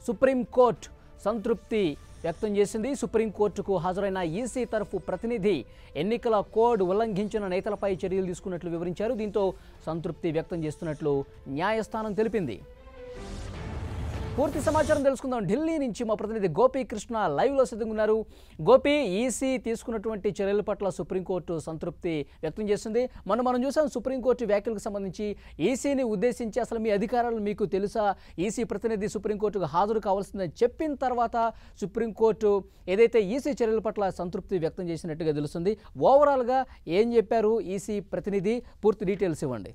Supreme court సంతృప్తి వ్యక్తం చేసింది. సుప్రీంకోర్టుకు హాజరైన ఈసీ తరఫు ప్రతినిధి ఎన్నికల కోడ్ ఉల్లంఘించిన నేతలపై చర్యలు తీసుకున్నట్లు వివరించారు. దీంతో సంతృప్తి వ్యక్తం చేస్తున్నట్లు న్యాయస్థానం తెలిపింది. పూర్తి సమాచారం తెలుసుకుందాం. ఢిల్లీ నుంచి మా ప్రతినిధి గోపీకృష్ణ లైవ్లో సిద్ధంగా ఉన్నారు. గోపి, ఈసీ తీసుకున్నటువంటి చర్యల పట్ల సుప్రీంకోర్టు సంతృప్తి వ్యక్తం చేస్తుంది. మనం చూసాం సుప్రీంకోర్టు వ్యాఖ్యలకు సంబంధించి ఈసీని ఉద్దేశించి అసలు మీ అధికారాలు మీకు తెలుసా, ఈసీ ప్రతినిధి సుప్రీంకోర్టుకు హాజరు కావాల్సిందని చెప్పిన తర్వాత సుప్రీంకోర్టు ఏదైతే ఈసీ చర్యల పట్ల సంతృప్తి వ్యక్తం చేసినట్టుగా తెలుస్తుంది. ఓవరాల్గా ఏం చెప్పారు ఈసీ ప్రతినిధి, పూర్తి డీటెయిల్స్ ఇవ్వండి.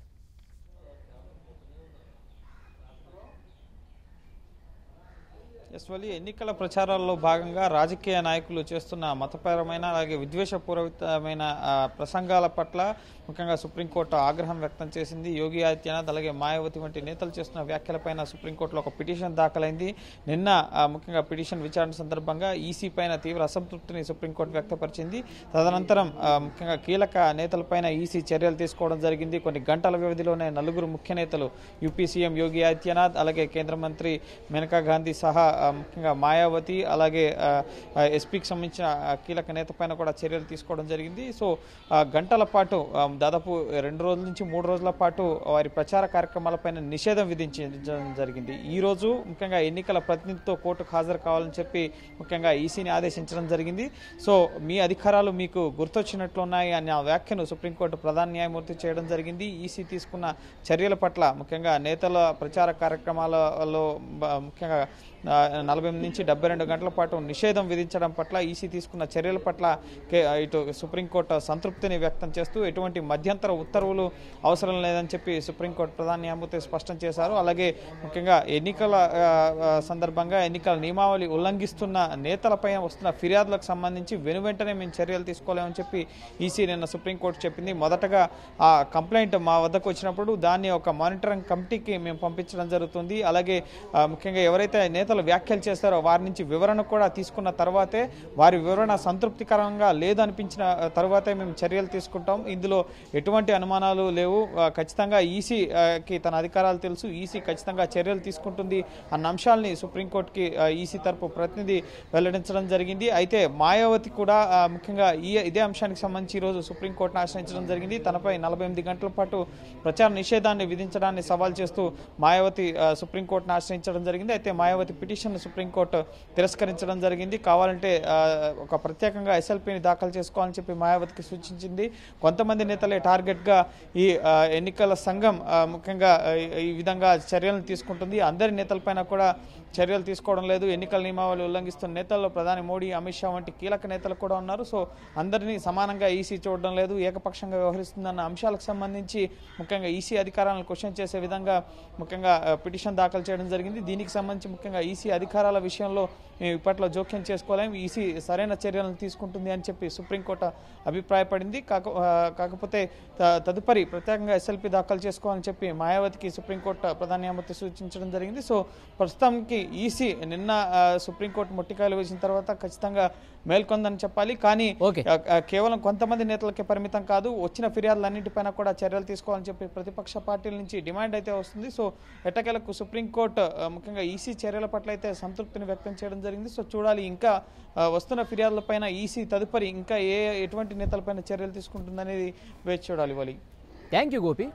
ఎన్నికల ప్రచారాల్లో భాగంగా రాజకీయ నాయకులు చేస్తున్న మతపరమైన అలాగే విద్వేషపూరితమైన ప్రసంగాల పట్ల ముఖ్యంగా సుప్రీంకోర్టు ఆగ్రహం వ్యక్తం చేసింది. యోగి ఆదిత్యనాథ్ అలాగే మాయావతి వంటి నేతలు చేస్తున్న వ్యాఖ్యలపైన సుప్రీంకోర్టులో ఒక పిటిషన్ దాఖలైంది. నిన్న ముఖ్యంగా పిటిషన్ విచారణ సందర్భంగా ఈసీ పైన తీవ్ర అసంతృప్తిని సుప్రీంకోర్టు వ్యక్తపరిచింది. తదనంతరం ముఖ్యంగా కీలక నేతలపైన ఈసీ చర్యలు తీసుకోవడం జరిగింది. కొన్ని గంటల వ్యవధిలోనే నలుగురు ముఖ్య నేతలు యూపీ సీఎం యోగి ఆదిత్యనాథ్ అలాగే కేంద్ర మంత్రి మేనకా గాంధీ సహా ముఖ్యంగా మాయావతి అలాగే ఎస్పీకి సంబంధించిన కీలక నేత పైన కూడా చర్యలు తీసుకోవడం జరిగింది. సో గంటల పాటు దాదాపు 2 రోజుల నుంచి 3 రోజుల పాటు వారి ప్రచార కార్యక్రమాలపైన నిషేధం విధించడం జరిగింది. ఈ రోజు ముఖ్యంగా ఎన్నికల ప్రతినిధితో కోర్టుకు హాజరు కావాలని చెప్పి ముఖ్యంగా ఈసీని ఆదేశించడం జరిగింది. సో మీ అధికారాలు మీకు గుర్తొచ్చినట్లున్నాయి అనే వ్యాఖ్యను సుప్రీంకోర్టు ప్రధాన న్యాయమూర్తి చేయడం జరిగింది. ఈసీ తీసుకున్న చర్యల పట్ల ముఖ్యంగా నేతల ప్రచార కార్యక్రమాలలో ముఖ్యంగా 48 నుంచి 72 గంటల పాటు నిషేధం విధించడం పట్ల ఈసీ తీసుకున్న చర్యల పట్ల ఇటు సుప్రీంకోర్టు సంతృప్తిని వ్యక్తం చేస్తూ ఎటువంటి మధ్యంతర ఉత్తర్వులు అవసరం లేదని చెప్పి సుప్రీంకోర్టు ప్రధాన న్యాయమూర్తి స్పష్టం చేశారు. అలాగే ముఖ్యంగా ఎన్నికల సందర్భంగా ఎన్నికల నియమావళి ఉల్లంఘిస్తున్న నేతలపై వస్తున్న ఫిర్యాదులకు సంబంధించి వెనువెంటనే మేము చర్యలు తీసుకోలేమని చెప్పి ఈసీ నిన్న సుప్రీంకోర్టు చెప్పింది. మొదటగా ఆ కంప్లైంట్ మా వద్దకు వచ్చినప్పుడు దాన్ని ఒక మానిటరింగ్ కమిటీకి మేము పంపించడం జరుగుతుంది. అలాగే ముఖ్యంగా ఎవరైతే నేతలు వ్యాఖ్యలు చేస్తారో వారి నుంచి వివరణ కూడా తీసుకున్న తర్వాతే వారి వివరణ సంతృప్తికరంగా లేదనిపించిన తర్వాతే మేము చర్యలు తీసుకుంటాం. ఇందులో ఎటువంటి అనుమానాలు లేవు. ఖచ్చితంగా ఈసీకి తన అధికారాలు తెలుసు, ఈసీ ఖచ్చితంగా చర్యలు తీసుకుంటుంది అన్న అంశాలని సుప్రీంకోర్టుకి ఈసీ తరపు ప్రతినిధి వెల్లడించడం జరిగింది. అయితే మాయావతి కూడా ముఖ్యంగా ఇదే అంశానికి సంబంధించి ఈరోజు సుప్రీంకోర్టును ఆశ్రయించడం జరిగింది. తనపై 48 గంటల పాటు ప్రచార నిషేధాన్ని విధించడాన్ని సవాల్ చేస్తూ మాయావతి సుప్రీంకోర్టును ఆశ్రయించడం జరిగింది. అయితే మాయావతి పిటిషన్ సుప్రీంకోర్టు తిరస్కరించడం జరిగింది. కావాలంటే ఒక ప్రత్యేకంగా ఎస్ఎల్పీని దాఖలు చేసుకోవాలని చెప్పి మాయావతికి సూచించింది. కొంతమంది నేతలే టార్గెట్గా ఈ ఎన్నికల సంఘం ముఖ్యంగా ఈ విధంగా చర్యలను తీసుకుంటుంది. అందరి నేతలపైన కూడా చర్యలు తీసుకోవడం లేదు. ఎన్నికల నియమావళి ఉల్లంఘిస్తున్న నేతల్లో ప్రధాని మోడీ, అమిత్ షా వంటి కీలక నేతలు కూడా ఉన్నారు. సో అందరినీ సమానంగా ఈసీ చూడడం లేదు, ఏకపక్షంగా వ్యవహరిస్తుందన్న అంశాలకు సంబంధించి ముఖ్యంగా ఈసీ అధికారాలను క్వశ్చన్ చేసే విధంగా ముఖ్యంగా పిటిషన్ దాఖలు చేయడం జరిగింది. దీనికి సంబంధించి ముఖ్యంగా ఈసీ అధికారాల విషయంలో మేము ఇప్పట్లో జోక్యం చేసుకోలేము, ఈసీ సరైన చర్యలను తీసుకుంటుంది అని చెప్పి సుప్రీంకోర్టు అభిప్రాయపడింది. కాకపోతే తదుపరి ప్రత్యేకంగా ఎస్ఎల్పీ దాఖలు చేసుకోవాలని చెప్పి మాయావతికి సుప్రీంకోర్టు ప్రధాన న్యాయమూర్తి సూచించడం జరిగింది. సో ప్రస్తుతానికి ఈసీ నిన్న సుప్రీంకోర్టు మొట్టికాయలు వేసిన తర్వాత ఖచ్చితంగా మేల్కొందని చెప్పాలి. కానీ కేవలం కొంతమంది నేతలకే పరిమితం కాదు, వచ్చిన ఫిర్యాదులన్నింటిపైన కూడా చర్యలు తీసుకోవాలని చెప్పి ప్రతిపక్ష పార్టీల నుంచి డిమాండ్ అయితే వస్తుంది. సో ఎట్టకేలకు సుప్రీంకోర్టు ముఖ్యంగా ఈసీ చర్యల పట్ల అయితే సంతృప్తిని వ్యక్తం చేయడం జరిగింది. సో చూడాలి ఇంకా వస్తున్న ఫిర్యాదులపైన ఈసీ తదుపరి ఇంకా ఎటువంటి నేతలపైన చర్యలు తీసుకుంటుందనేది వేచి చూడాలి. Thank you Gopi.